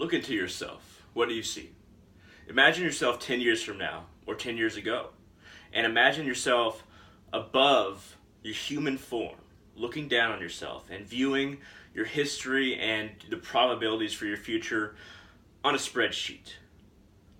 Look into yourself. What do you see? Imagine yourself 10 years from now or 10 years ago. And imagine yourself above your human form, looking down on yourself and viewing your history and the probabilities for your future on a spreadsheet.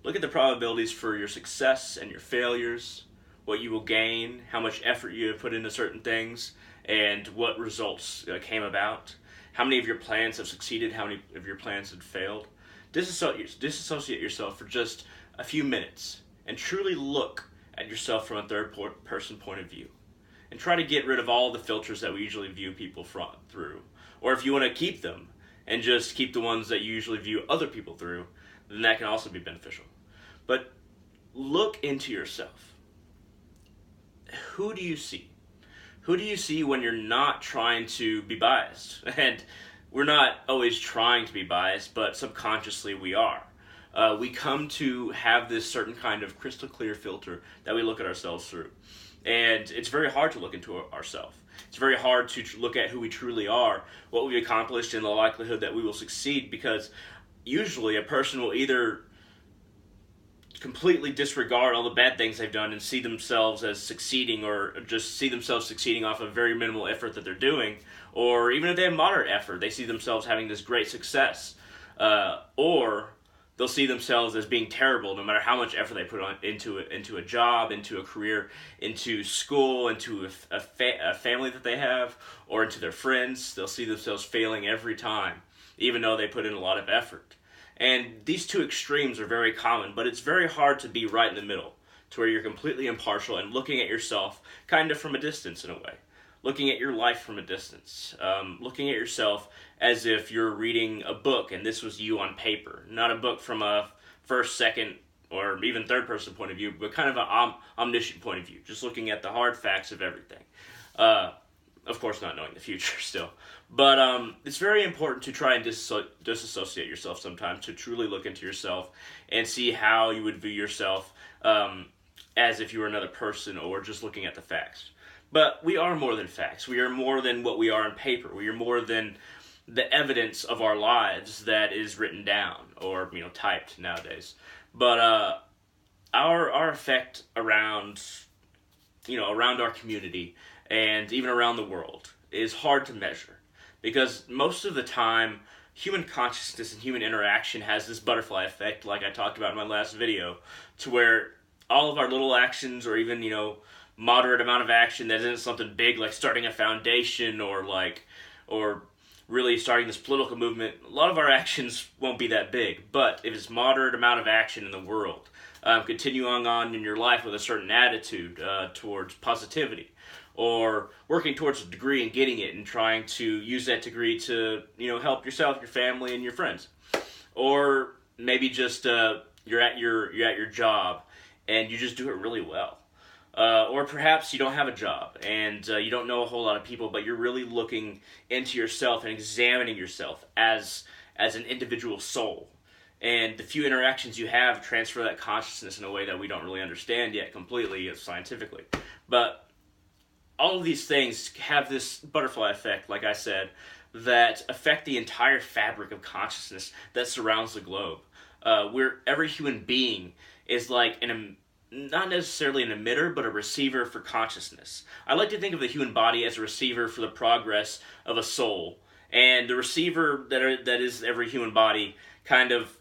Look at the probabilities for your success and your failures, what you will gain, how much effort you have put into certain things, and what results came about. How many of your plans have succeeded, how many of your plans have failed. Disassociate yourself for just a few minutes and truly look at yourself from a third-person point of view. And try to get rid of all the filters that we usually view people through. Or if you want to keep them and just keep the ones that you usually view other people through, then that can also be beneficial. But look into yourself. Who do you see? Who do you see when you're not trying to be biased? And we're not always trying to be biased, but subconsciously we are. We come to have this certain kind of crystal clear filter that we look at ourselves through. And it's very hard to look into ourselves. It's very hard to look at who we truly are, what we've accomplished, and the likelihood that we will succeed, because usually a person will either completely disregard all the bad things they've done and see themselves as succeeding, or just see themselves succeeding off of very minimal effort that they're doing, or even if they have moderate effort, they see themselves having this great success, or they'll see themselves as being terrible no matter how much effort they put into a job, into a career, into school, into a family that they have, or into their friends. They'll see themselves failing every time, even though they put in a lot of effort. And these two extremes are very common, but it's very hard to be right in the middle, to where you're completely impartial and looking at yourself kind of from a distance in a way. Looking at your life from a distance. Looking at yourself as if you're reading a book and this was you on paper. Not a book from a first, second, or even third person point of view, but kind of an omniscient point of view. Just looking at the hard facts of everything. Of course, not knowing the future still. But it's very important to try and disassociate yourself sometimes, to truly look into yourself and see how you would view yourself as if you were another person, or just looking at the facts. But we are more than facts. We are more than what we are on paper. We are more than the evidence of our lives that is written down or typed nowadays. But our effect around our community and even around the world is hard to measure, because most of the time human consciousness and human interaction has this butterfly effect, like I talked about in my last video, to where all of our little actions, or even moderate amount of action that isn't something big like starting a foundation or really starting this political movement, a lot of our actions won't be that big. But if it's moderate amount of action in the world, continuing on in your life with a certain attitude towards positivity, or working towards a degree and getting it and trying to use that degree to help yourself, your family, and your friends, or maybe just you're at your job and you just do it really well. Or perhaps you don't have a job and you don't know a whole lot of people, but you're really looking into yourself and examining yourself as an individual soul. And the few interactions you have transfer that consciousness in a way that we don't really understand yet completely scientifically. But all of these things have this butterfly effect, like I said, that affect the entire fabric of consciousness that surrounds the globe. Where every human being is like not necessarily an emitter, but a receiver for consciousness. I like to think of the human body as a receiver for the progress of a soul. And the receiver that is every human body, kind of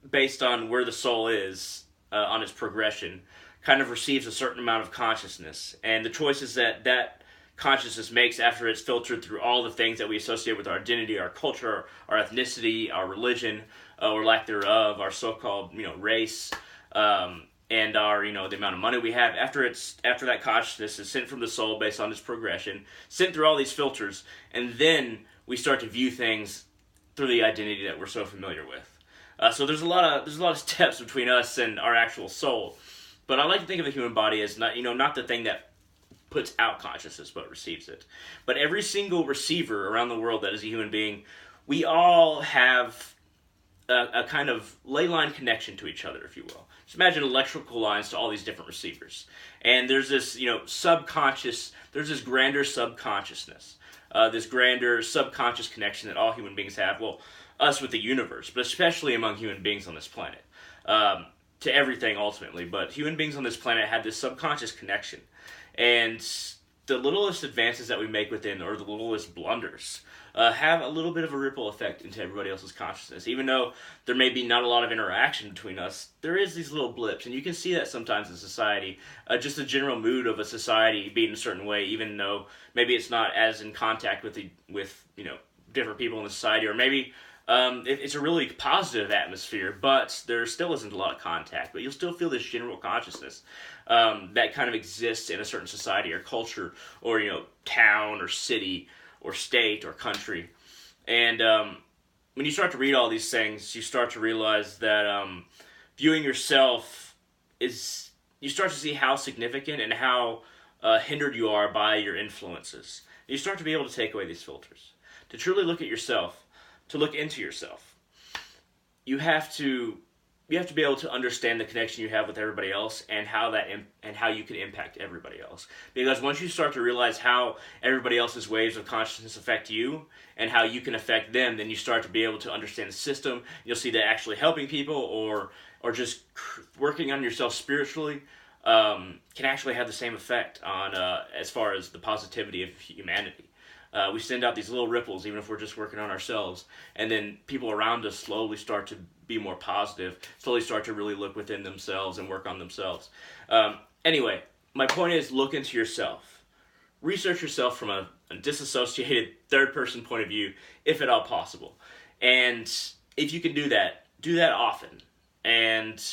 based on where the soul is on its progression, kind of receives a certain amount of consciousness. And the choices that consciousness makes after it's filtered through all the things that we associate with our identity, our culture, our ethnicity, our religion, or lack thereof, our so-called race, and our the amount of money we have. After that consciousness is sent from the soul based on its progression, sent through all these filters, and then we start to view things through the identity that we're so familiar with. So there's a lot of steps between us and our actual soul. But I like to think of the human body as not the thing that puts out consciousness, but receives it. But every single receiver around the world that is a human being, we all have a kind of ley line connection to each other, if you will. Just imagine electrical lines to all these different receivers. And there's this, subconscious, there's this grander subconsciousness, this grander subconscious connection that all human beings have. Well, us with the universe, but especially among human beings on this planet, to everything ultimately. But human beings on this planet have this subconscious connection, and the littlest advances that we make within, or the littlest blunders, have a little bit of a ripple effect into everybody else's consciousness. Even though there may be not a lot of interaction between us, there is these little blips, and you can see that sometimes in society. Just the general mood of a society being a certain way, even though maybe it's not as in contact with different people in the society, or maybe it's a really positive atmosphere, but there still isn't a lot of contact. But you'll still feel this general consciousness that kind of exists in a certain society or culture, or town or city or state or country. And when you start to read all these things, you start to realize that viewing yourself is, you start to see how significant and how hindered you are by your influences. You start to be able to take away these filters, to truly look at yourself, to look into yourself. You have to be able to understand the connection you have with everybody else, and how you can impact everybody else. Because once you start to realize how everybody else's waves of consciousness affect you and how you can affect them, then you start to be able to understand the system. You'll see that actually helping people or just working on yourself spiritually can actually have the same effect on as far as the positivity of humanity. We send out these little ripples, even if we're just working on ourselves, and then people around us slowly start to be more positive, slowly start to really look within themselves and work on themselves. Anyway, my point is, look into yourself. Research yourself from a disassociated third-person point of view, if at all possible. And if you can do that often, and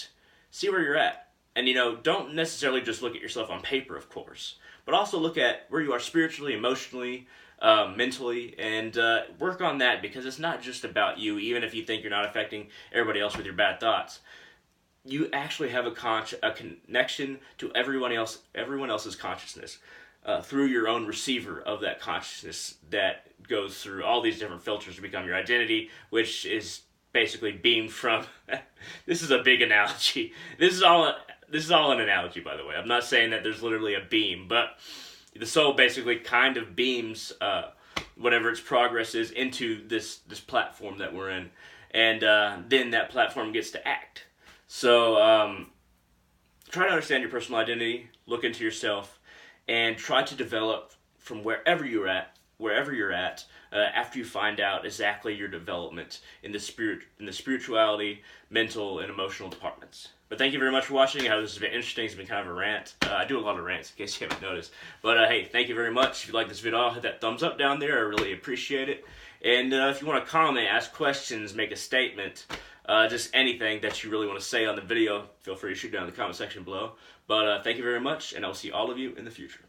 see where you're at. And, don't necessarily just look at yourself on paper, of course, but also look at where you are spiritually, emotionally, mentally, and work on that, because it's not just about you. Even if you think you're not affecting everybody else with your bad thoughts, you actually have a connection to everyone else's consciousness through your own receiver of that consciousness that goes through all these different filters to become your identity, which is basically beamed from this is a big analogy. This is all an analogy, by the way. I'm not saying that there's literally a beam, but the soul basically kind of beams whatever its progress is into this platform that we're in, and then that platform gets to act. So try to understand your personal identity, look into yourself, and try to develop from wherever you're at after you find out exactly your development in the spirituality, mental, and emotional departments. But thank you very much for watching. I hope this has been interesting. It's been kind of a rant. I do a lot of rants, in case you haven't noticed. But hey, thank you very much. If you like this video, hit that thumbs up down there. I really appreciate it. And if you want to comment, ask questions, make a statement, just anything that you really want to say on the video, feel free to shoot down in the comment section below. But thank you very much, and I'll see all of you in the future.